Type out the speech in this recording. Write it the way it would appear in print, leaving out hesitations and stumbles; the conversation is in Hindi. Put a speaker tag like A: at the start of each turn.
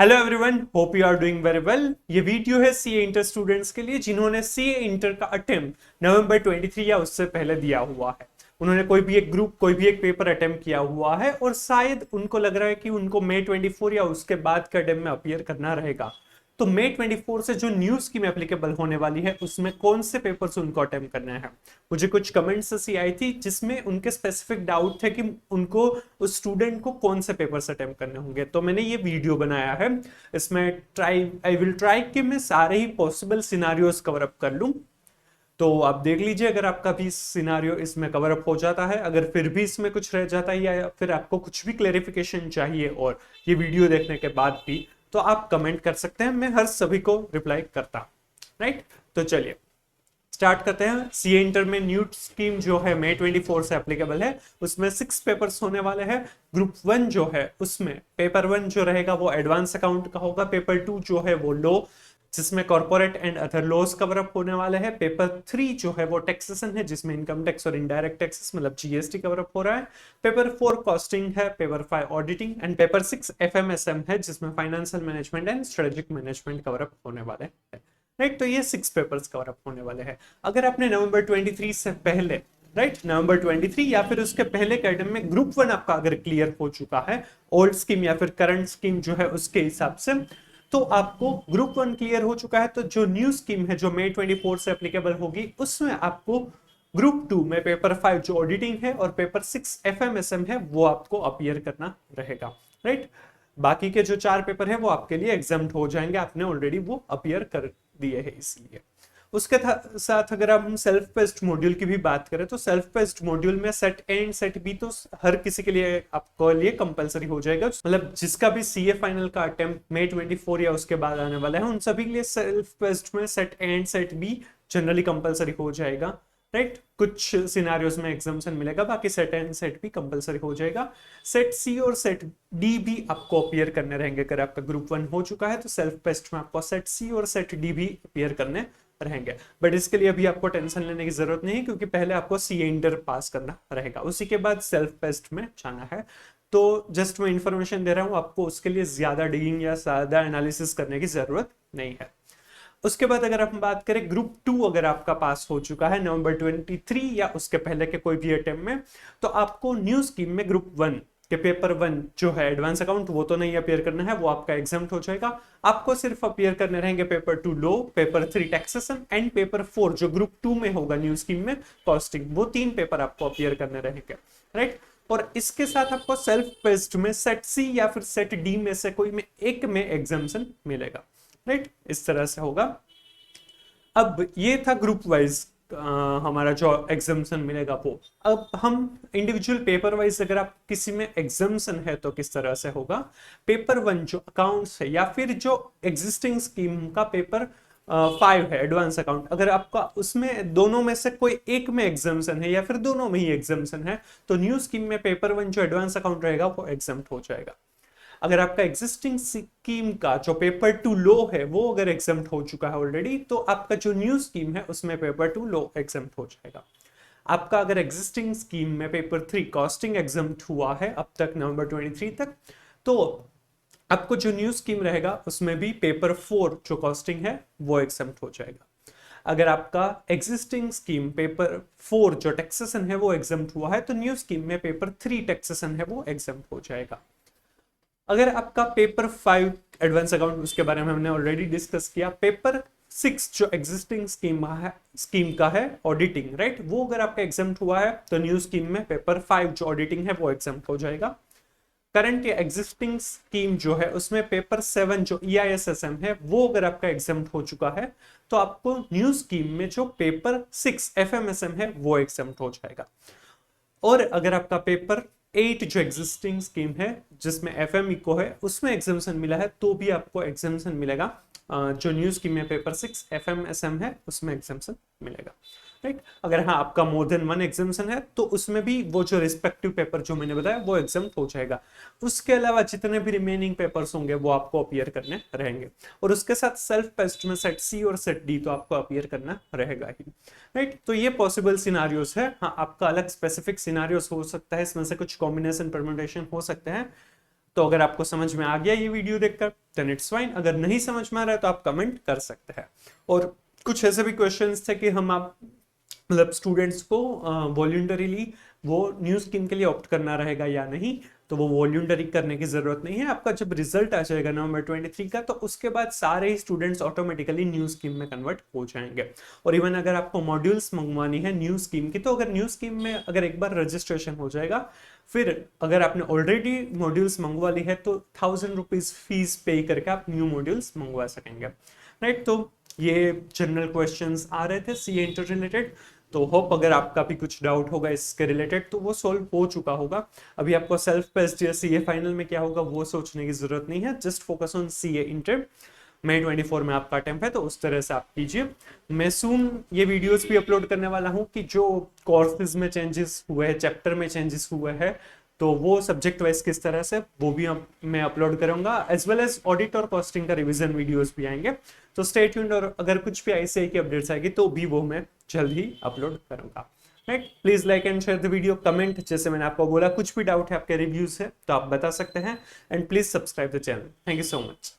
A: Hello everyone, hope you are doing very well. ये वीडियो है सीए इंटर स्टूडेंट्स के लिए जिन्होंने सीए इंटर का अटेम्प्ट नवंबर 23 या उससे पहले दिया हुआ है। उन्होंने कोई भी एक पेपर अटेम्प्ट किया हुआ है और शायद उनको लग रहा है कि उनको मई 24 या उसके बाद के अटेम्प्ट में अपीयर करना रहेगा। तो मई 24 से जो न्यू स्कीम एप्लीकेबल होने वाली है उसमें कौन से पेपर्स उनको अटेम्प्ट करना है। मुझे कुछ कमेंट्स ऐसी आई थी जिसमें उनके स्पेसिफिक डाउट थे कि उनको उस स्टूडेंट को कौन से पेपर्स अटेम्प्ट करने होंगे। तो मैंने ये वीडियो बनाया है। इसमें आई विल ट्राई कि मैं सारे ही पॉसिबल सिनारियोज कवर अप कर लूं। तो आप देख लीजिए, अगर आपका भी सिनारियो इसमें कवर अप हो जाता है, अगर फिर भी इसमें कुछ रह जाता है या फिर आपको कुछ भी क्लेरिफिकेशन चाहिए और ये वीडियो देखने के बाद भी, तो आप कमेंट कर सकते हैं। मैं हर सभी को रिप्लाई करता हूं। राइट, तो चलिए स्टार्ट करते हैं। सीए इंटर में न्यू स्कीम जो है मई 24 से एप्लीकेबल है। उसमें 6 पेपर्स होने वाले हैं। ग्रुप 1 जो है उसमें पेपर 1 जो रहेगा वो एडवांस अकाउंट का होगा। पेपर 2 जो है वो लो, जिसमें corporate and other laws cover up होने वाले हैं। पेपर 3 जो है वो टैक्सेशन है, जिसमें इनकम टैक्स और इनडायरेक्ट टैक्सेस मतलब जीएसटी कवर अप हो रहा है। पेपर 4 कॉस्टिंग है। पेपर 5 ऑडिटिंग एंड पेपर 6 एफएमएसएम है, जिसमें financial management and strategic management cover up होने वाले हैं। राइट, तो ये 6 पेपर्स कवर अप होने वाले हैं। अगर आपने नवंबर 23 से पहले, राइट, नवंबर 23 या फिर उसके पहले के एटम में ग्रुप 1 आपका अगर क्लियर हो चुका है ओल्ड स्कीम या फिर करंट स्कीम जो है उसके हिसाब से, तो आपको ग्रुप 1 क्लियर हो चुका है। तो जो न्यू स्कीम है जो मई 24 से एप्लीकेबल होगी उसमें आपको ग्रुप 2 में पेपर 5 जो ऑडिटिंग है और पेपर 6 एफएमएसएम है वो आपको अपीयर करना रहेगा। राइट, बाकी के जो 4 पेपर है वो आपके लिए एग्जाम्प्ट हो जाएंगे, आपने ऑलरेडी वो अपीयर कर दिए हैं इसलिए। उसके साथ अगर हम सेल्फ पेस्ट मॉड्यूल की भी बात करें तो सेल्फ पेस्ट मॉड्यूल में set A and set B तो हर किसी के लिए आपको लिए कंपलसरी हो जाएगा। मतलब जिसका भी सीए फाइनल का अटेम्प्ट मई 24 या उसके बाद आने वाला है उन सभी के लिए सेल्फ पेस्ट में set A and set be generally compulsory हो जाएगा। राइट, कुछ सिनारियोज में एग्जाम्शन मिलेगा, बाकी सेट एंड सेट भी कंपलसरी हो जाएगा। सेट सी और सेट डी भी आपको अपीयर करने रहेंगे। अगर आपका ग्रुप 1 हो चुका है तो सेल्फ पेस्ट में आपको सेट सी और सेट डी भी अपीयर करने रहेंगे। बट इसके लिए अभी आपको टेंशन लेने की जरूरत नहीं, क्योंकि पहले आपको सी इंटर पास करना रहेगा, उसी के बाद सेल्फ पेस्ट में जाना है। तो जस्ट मैं इंफॉर्मेशन दे रहा हूं आपको, उसके लिए ज्यादा डिगिंग या ज्यादा एनालिसिस करने की जरूरत नहीं है। उसके बाद अगर हम बात करें ग्रुप 2, अगर आपका पास हो चुका है नवंबर 23 या उसके पहले के कोई भी अटेम्प्ट में, तो आपको न्यू स्कीम में ग्रुप 1 के पेपर 1 जो है एडवांस अकाउंट वो तो नहीं अपीयर करना है, वो आपका एग्जाम्प्ट हो जाएगा। आपको सिर्फ अपीयर करने रहेंगे paper 2 low, paper 3 taxation and paper 4 जो ग्रुप 2 में होगा न्यू स्कीम में कॉस्टिंग, वो 3 पेपर आपको अपीयर करने रहेंगे। राइट, और इसके साथ आपको सेल्फ पेस्ट में सेट सी या फिर सेट डी में से कोई में एक में एग्जाम्शन मिलेगा। राइट, इस तरह से होगा। अब ये था ग्रुप वाइज हमारा जो एग्जाम्शन मिलेगा वो। अब हम इंडिविजुअल पेपर वाइज, अगर आप किसी में एग्जाम्शन है तो किस तरह से होगा। पेपर 1 जो अकाउंट्स है या फिर जो एग्जिस्टिंग स्कीम का पेपर 5 है एडवांस अकाउंट, अगर आपका उसमें दोनों में से कोई एक में एग्जाम्शन है या फिर दोनों में ही एग्जाम्शन है, तो न्यू स्कीम में पेपर 1 जो एडवांस अकाउंट रहेगा वो एग्जाम्प्ट हो जाएगा। अगर आपका एग्जिस्टिंग स्कीम का जो पेपर 2 लो है वो अगर एग्जाम्प्ट हो चुका है ऑलरेडी, तो आपका जो न्यू स्कीम है उसमें पेपर 2 लो एग्जाम्प्ट हो जाएगा। आपका अगर एग्जिस्टिंग स्कीम में पेपर 3 कॉस्टिंग एग्जाम्प्ट हुआ है अब तक नवंबर 23 तक, तो आपको जो न्यू स्कीम रहेगा उसमें भी पेपर 4 जो कॉस्टिंग है वो एग्जाम्प्ट हो जाएगा। अगर आपका एग्जिस्टिंग स्कीम पेपर 4 जो टैक्सेशन है वो एग्जाम्प्ट हुआ है, तो न्यू स्कीम में पेपर 3 टैक्सेशन है वो एग्जाम्प्ट हो जाएगा। अगर आपका पेपर 5 एडवांस अकाउंट, उसके बारे में हमने ऑलरेडी डिस्कस किया। पेपर 6 जो एग्जिस्टिंग स्कीम का है ऑडिटिंग, राइट, वो अगर आपका एग्जाम्प्ट हुआ है तो न्यू स्कीम में पेपर 5 जो ऑडिटिंग है वो एग्जाम्प्ट हो जाएगा। करंट या एग्जिस्टिंग स्कीम जो है उसमें पेपर 7 जो EISSM है वो अगर आपका एग्जाम्प्ट हो चुका है, तो आपको न्यू स्कीम में जो पेपर 6 FMSM है वो एग्जाम्प्ट हो जाएगा। और अगर आपका पेपर 8 जो एग्जिस्टिंग स्कीम है जिसमें FM इको है उसमें एग्जाम्शन मिला है, तो भी आपको एग्जाम्शन मिलेगा। जो न्यू स्कीम में पेपर 6 FMSM है उसमें एग्जाम्शन मिलेगा। राइट, अगर हाँ आपका मोर देन 1 एग्जाम्शन है तो उसमें भी वो जो रिस्पेक्टिव पेपर जो मैंने बताया वो एग्जाम्प्ट हो जाएगा। उसके अलावा जितने भी रिमेनिंग पेपर्स होंगे वो आपको अपीयर करने रहेंगे। और उसके साथ सेल्फ पेस्ट में सेट सी और सेट डी तो आपको अपीयर करना रहेगा ही। राइट, तो ये पॉसिबल सिनारियोस है। हाँ, आपका अलग स्पेसिफिक सिनारियोस हो सकता है, इसमें से कुछ कॉम्बिनेशन परम्यूटेशन हो सकते हैं। तो अगर आपको समझ में आ गया ये वीडियो देखकर देन इट्स फाइन, अगर नहीं समझ में आ रहा है तो आप कमेंट कर सकते हैं। और कुछ ऐसे भी क्वेश्चंस थे कि हम आप मतलब स्टूडेंट्स को वॉल्यूंटरीली वो न्यू स्कीम के लिए ऑप्ट करना रहेगा या नहीं, तो वो वॉल्यूंटरी करने की जरूरत नहीं है। आपका जब रिजल्ट आ जाएगा नवंबर 23 का, तो उसके बाद सारे ही स्टूडेंट्स ऑटोमेटिकली न्यू स्कीम में कन्वर्ट हो जाएंगे। और इवन अगर आपको मॉड्यूल्स मंगवानी है न्यू स्कीम की, तो अगर न्यू स्कीम में अगर एक बार रजिस्ट्रेशन हो जाएगा, फिर अगर आपने ऑलरेडी मॉड्यूल्स मंगवा ली है तो 1000 रुपीज फीस पे करके आप न्यू मॉड्यूल्स मंगवा सकेंगे, राइट। तो ये जनरल क्वेश्चंस आ रहे थे सीए इंटर रिलेटेड। तो होप अगर आपका भी कुछ डाउट होगा इसके रिलेटेड तो वो सॉल्व हो चुका होगा। अभी आपको सेल्फ पेस्ट या सीए फाइनल में क्या होगा वो सोचने की जरूरत नहीं है, just focus on CA inter. मई 24 में आपका अटेम्प्ट है, तो उस तरह से आप कीजिए। मैं सून ये वीडियोस भी अपलोड करने वाला हूँ कि जो कोर्सेज में चेंजेस हुए हैं, चैप्टर में चेंजेस हुए हैं, तो वो सब्जेक्ट वाइज किस तरह से वो भी मैं अपलोड करूंगा, एज वेल एज ऑडिट और कॉस्टिंग का रिवीजन वीडियोस भी आएंगे। तो स्टे ट्यून्ड, और अगर कुछ भी ऐसे की अपडेट्स आएगी तो भी वो मैं जल्द ही अपलोड करूंगा, right. Please like and share the video, comment, जैसे मैंने आपको बोला कुछ भी डाउट है आपके रिव्यूज है तो आप बता सकते हैं, and please subscribe the channel. Thank you so much.